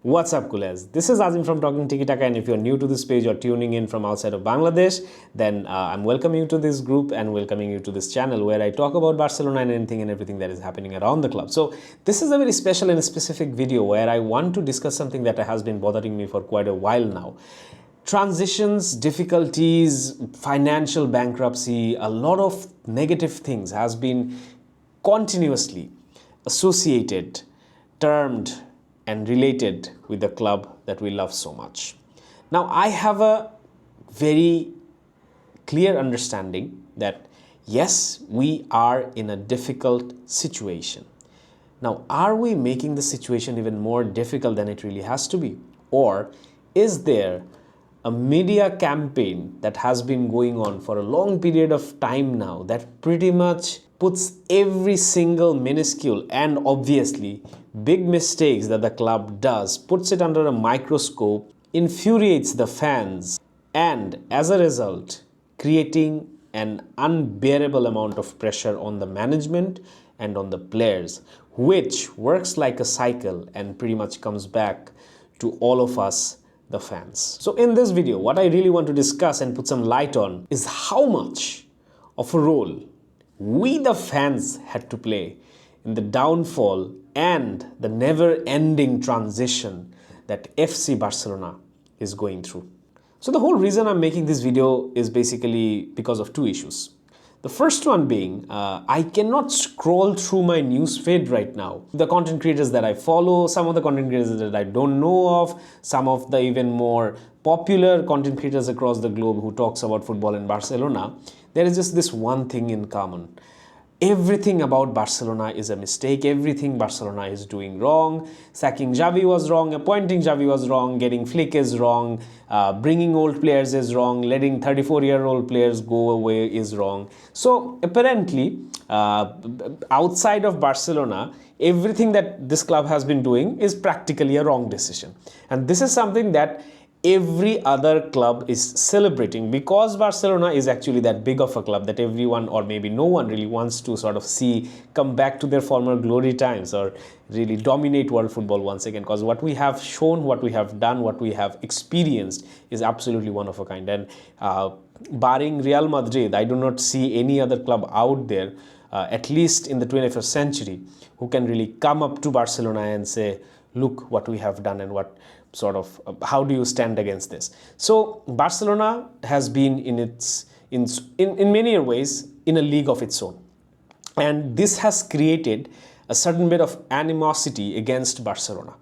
What's up, Kulez? This is Azim from Talking Tiki-Taka, and if you're new to this page or tuning in from outside of Bangladesh, then I'm welcoming you to this group and welcoming you to this channel where I talk about Barcelona and anything and everything that is happening around the club. So this is a very special and specific video where I want to discuss something that has been bothering me for quite a while now. Transitions, difficulties, financial bankruptcy, a lot of negative things has been continuously associated, termed, and related with the club that we love so much. Now, I have a very clear understanding that yes, we are in a difficult situation. Now, are we making the situation even more difficult than it really has to be? Or is there a media campaign that has been going on for a long period of time now that pretty much puts every single minuscule and obviously big mistakes that the club does, puts it under a microscope, infuriates the fans, and as a result, creating an unbearable amount of pressure on the management and on the players, which works like a cycle and pretty much comes back to all of us, the fans. So in this video, what I really want to discuss and put some light on is how much of a role we the fans had to play in the downfall and the never-ending transition that FC Barcelona is going through. So the whole reason I'm making this video is basically because of two issues. The first one being, I cannot scroll through my news feed right now. The content creators that I follow, some of the content creators that I don't know of, some of the even more popular content creators across the globe who talks about football in Barcelona, there is just this one thing in common. Everything about Barcelona is a mistake. Everything Barcelona is doing wrong. Sacking Xavi was wrong. Appointing Xavi was wrong. Getting Flick is wrong. Bringing old players is wrong. Letting 34-year-old players go away is wrong. So apparently, outside of Barcelona, everything that this club has been doing is practically a wrong decision. And this is something that every other club is celebrating because Barcelona is actually that big of a club that everyone or maybe no one really wants to sort of see come back to their former glory times or really dominate world football once again, because what we have shown, what we have done, what we have experienced is absolutely one of a kind. And barring Real Madrid, I do not see any other club out there, at least in the 21st century, who can really come up to Barcelona and say, look what we have done and what sort of how do you stand against this. So Barcelona has been in many ways in a league of its own, and this has created a certain bit of animosity against Barcelona.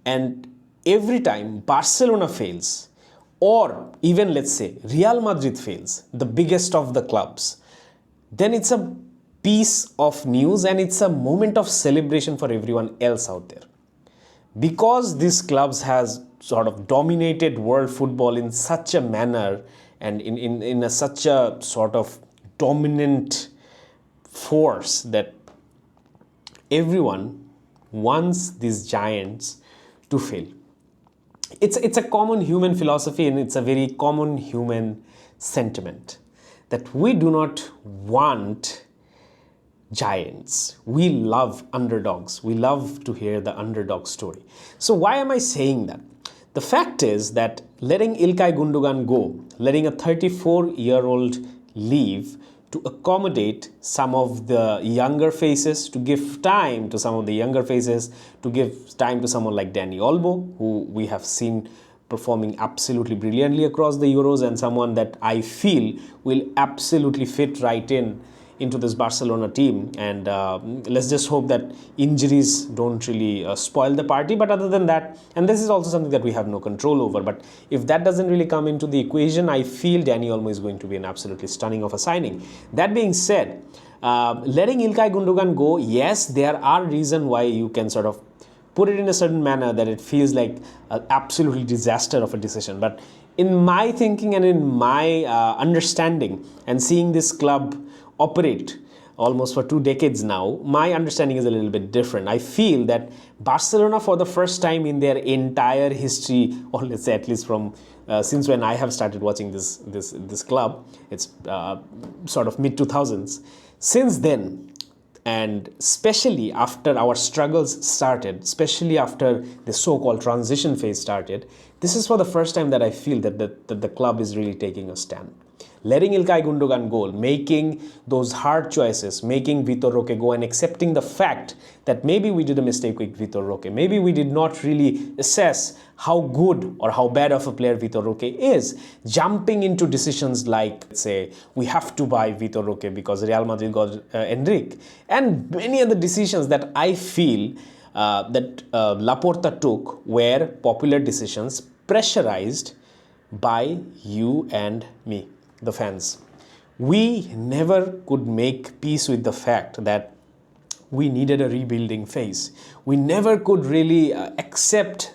And every time Barcelona fails, or even let's say Real Madrid fails, the biggest of the clubs, then it's a piece of news and it's a moment of celebration for everyone else out there. Because these clubs has sort of dominated world football in such a manner and in such a sort of dominant force that everyone wants these giants to fail. It's a common human philosophy and it's a very common human sentiment that we do not want giants. We love underdogs. We love to hear the underdog story. So why am I saying that? The fact is that letting İlkay Gündoğan go, letting a 34-year-old leave to accommodate some of the younger faces, to give time to some of the younger faces, to give time to someone like Dani Olmo, who we have seen performing absolutely brilliantly across the Euros, and someone that I feel will absolutely fit right into this Barcelona team. And let's just hope that injuries don't really spoil the party. But other than that, and this is also something that we have no control over, but if that doesn't really come into the equation, I feel Dani Olmo is going to be an absolutely stunning of a signing. That being said, letting İlkay Gündoğan go, yes, there are reasons why you can sort of put it in a certain manner that it feels like an absolutely disaster of a decision. But in my thinking and in my understanding and seeing this club operate almost for 2 decades now, my understanding is a little bit different. I feel that Barcelona, for the first time in their entire history, or let's say at least from since when I have started watching this club, it's sort of mid 2000s. Since then, And especially after our struggles started, especially after the so-called transition phase started, this is for the first time that I feel that the club is really taking a stand. Letting Ilkay Gundogan go, making those hard choices, making Vitor Roque go, and accepting the fact that maybe we did a mistake with Vitor Roque. Maybe we did not really assess how good or how bad of a player Vitor Roque is. Jumping into decisions like, say, we have to buy Vitor Roque because Real Madrid got Enrique, and many other decisions that I feel that Laporta took were popular decisions pressurized by you and me, the fans. We never could make peace with the fact that we needed a rebuilding phase. We never could really accept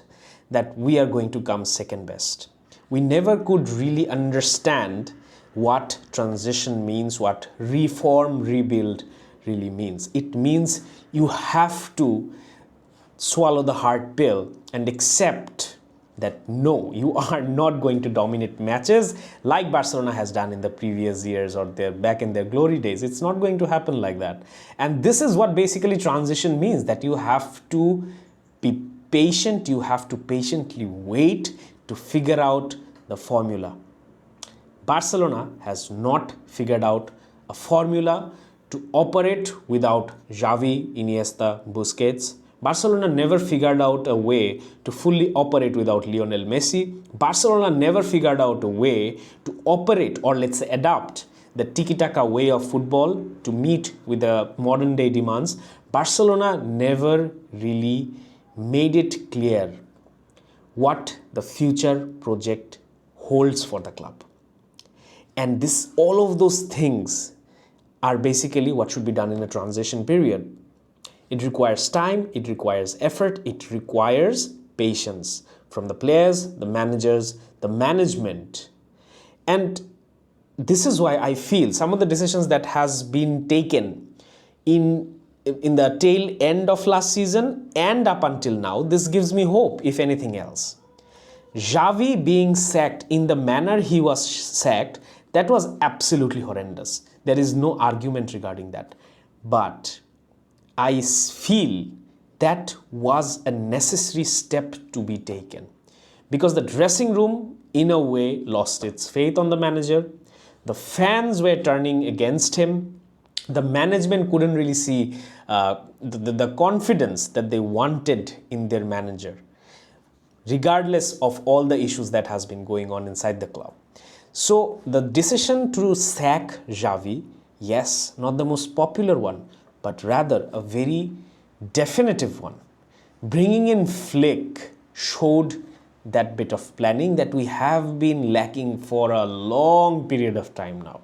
that we are going to come second best. We never could really understand what transition means, what reform, rebuild really means. It means you have to swallow the hard pill and accept that no, you are not going to dominate matches like Barcelona has done in the previous years or back in their glory days. It's not going to happen like that. And this is what basically transition means, that you have to be patient, you have to patiently wait to figure out the formula. Barcelona has not figured out a formula to operate without Xavi, Iniesta, Busquets. Barcelona never figured out a way to fully operate without Lionel Messi. Barcelona never figured out a way to operate, or let's say adapt, the Tiki-Taka way of football to meet with the modern day demands. Barcelona never really made it clear what the future project holds for the club. And all of those things are basically what should be done in a transition period. It requires time, it requires effort, it requires patience from the players, the managers, the management. And this is why I feel some of the decisions that has been taken in the tail end of last season and up until now, this gives me hope, if anything else. Xavi being sacked in the manner he was sacked, that was absolutely horrendous. There is no argument regarding that. But I feel that was a necessary step to be taken, because the dressing room in a way lost its faith on the manager. The fans were turning against him. The management couldn't really see the confidence that they wanted in their manager, regardless of all the issues that has been going on inside the club. So the decision to sack Xavi, yes, not the most popular one, but rather a very definitive one. Bringing in Flick showed that bit of planning that we have been lacking for a long period of time now.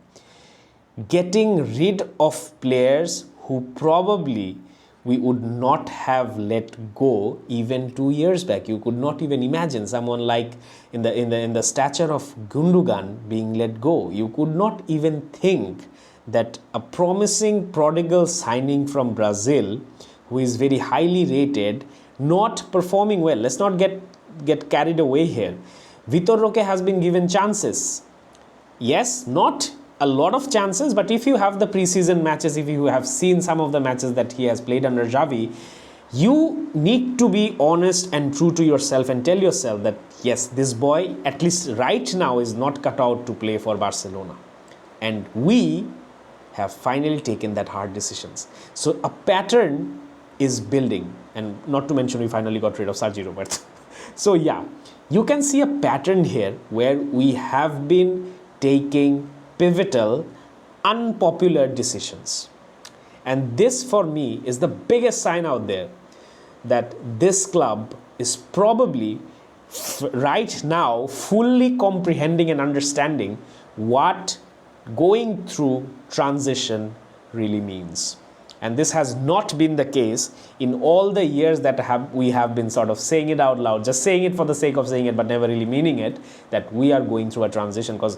Getting rid of players who probably we would not have let go even 2 years back. You could not even imagine someone like in the stature of Gundogan being let go. You could not even think that a promising prodigal signing from Brazil, who is very highly rated, not performing well. Let's not get carried away here. Vitor Roque has been given chances. Yes, not a lot of chances, but if you have the preseason matches, if you have seen some of the matches that he has played under Xavi, you need to be honest and true to yourself and tell yourself that yes, this boy, at least right now, is not cut out to play for Barcelona. And we have finally taken that hard decisions. So a pattern is building, and not to mention we finally got rid of Sergi Roberto. So yeah, you can see a pattern here where we have been taking pivotal, unpopular decisions. And this for me is the biggest sign out there that this club is probably right now fully comprehending and understanding what going through transition really means. And this has not been the case in all the years that we have been sort of saying it out loud, just saying it for the sake of saying it, but never really meaning it, that we are going through a transition. Because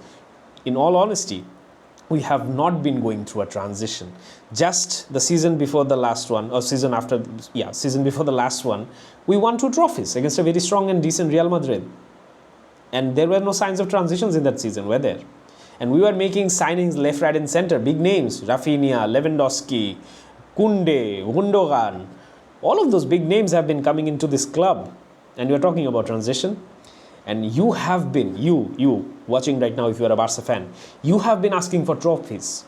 in all honesty, we have not been going through a transition. Just the season before the last one, or season before the last one, we won 2 trophies against a very strong and decent Real Madrid. And there were no signs of transitions in that season, were there? And we were making signings left, right, and center. Big names, Rafinha, Lewandowski, Kunde, Gundogan, all of those big names have been coming into this club. And you're talking about transition. And you have been, you watching right now, if you're a Barca fan, you have been asking for trophies.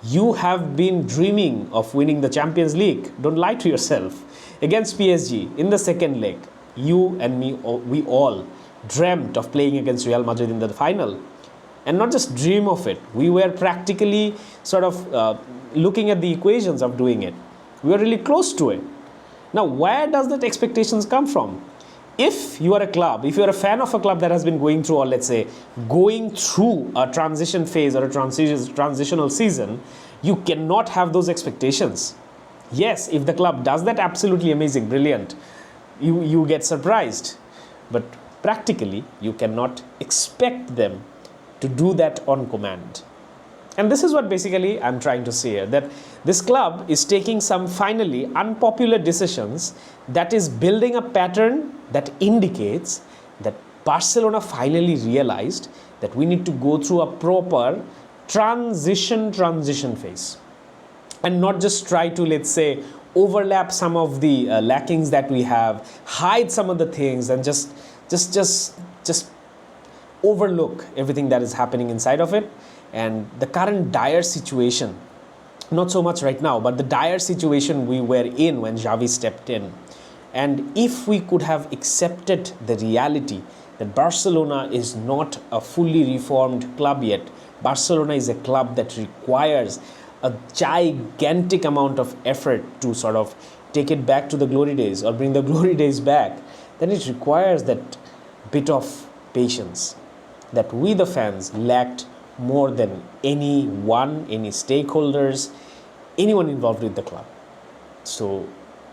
You have been dreaming of winning the Champions League. Don't lie to yourself. Against PSG in the second leg, you and me, we all dreamt of playing against Real Madrid in the final. And not just dream of it, we were practically sort of looking at the equations of doing it. We were really close to it. Now, where does that expectations come from? If you are a club, if you are a fan of a club that has been going through, or let's say, going through a transition phase or a transitional season, you cannot have those expectations. Yes, if the club does that, absolutely amazing, brilliant. You get surprised. But practically, you cannot expect them to do that on command. And this is what basically I'm trying to say here, that this club is taking some finally unpopular decisions that is building a pattern that indicates that Barcelona finally realized that we need to go through a proper transition phase and not just try to, let's say, overlap some of the lackings that we have, hide some of the things, and just overlook everything that is happening inside of it. And the current dire situation, not so much right now, but the dire situation we were in when Xavi stepped in. And if we could have accepted the reality that Barcelona is not a fully reformed club yet, Barcelona is a club that requires a gigantic amount of effort to sort of take it back to the glory days or bring the glory days back, then it requires that bit of patience that we the fans lacked more than anyone, any stakeholders, anyone involved with the club. So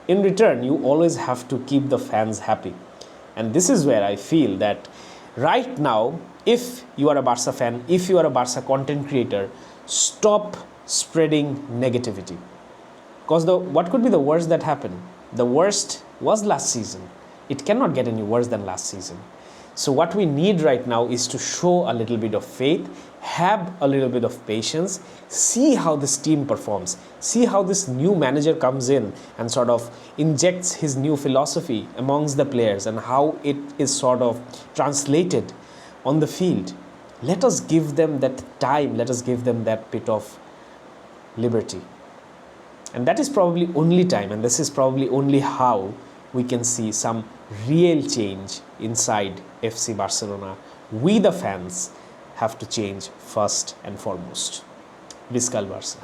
in return, you always have to keep the fans happy. And this is where I feel that right now, if you are a Barca fan, if you are a Barca content creator, stop spreading negativity. Because what could be the worst that happened? The worst was last season. It cannot get any worse than last season. So what we need right now is to show a little bit of faith, have a little bit of patience, see how this team performs, see how this new manager comes in and sort of injects his new philosophy amongst the players and how it is sort of translated on the field. Let us give them that time, let us give them that bit of liberty. And that is probably only time, and this is probably only how we can see some real change inside FC Barcelona. We the fans have to change first and foremost. Visca el Barça.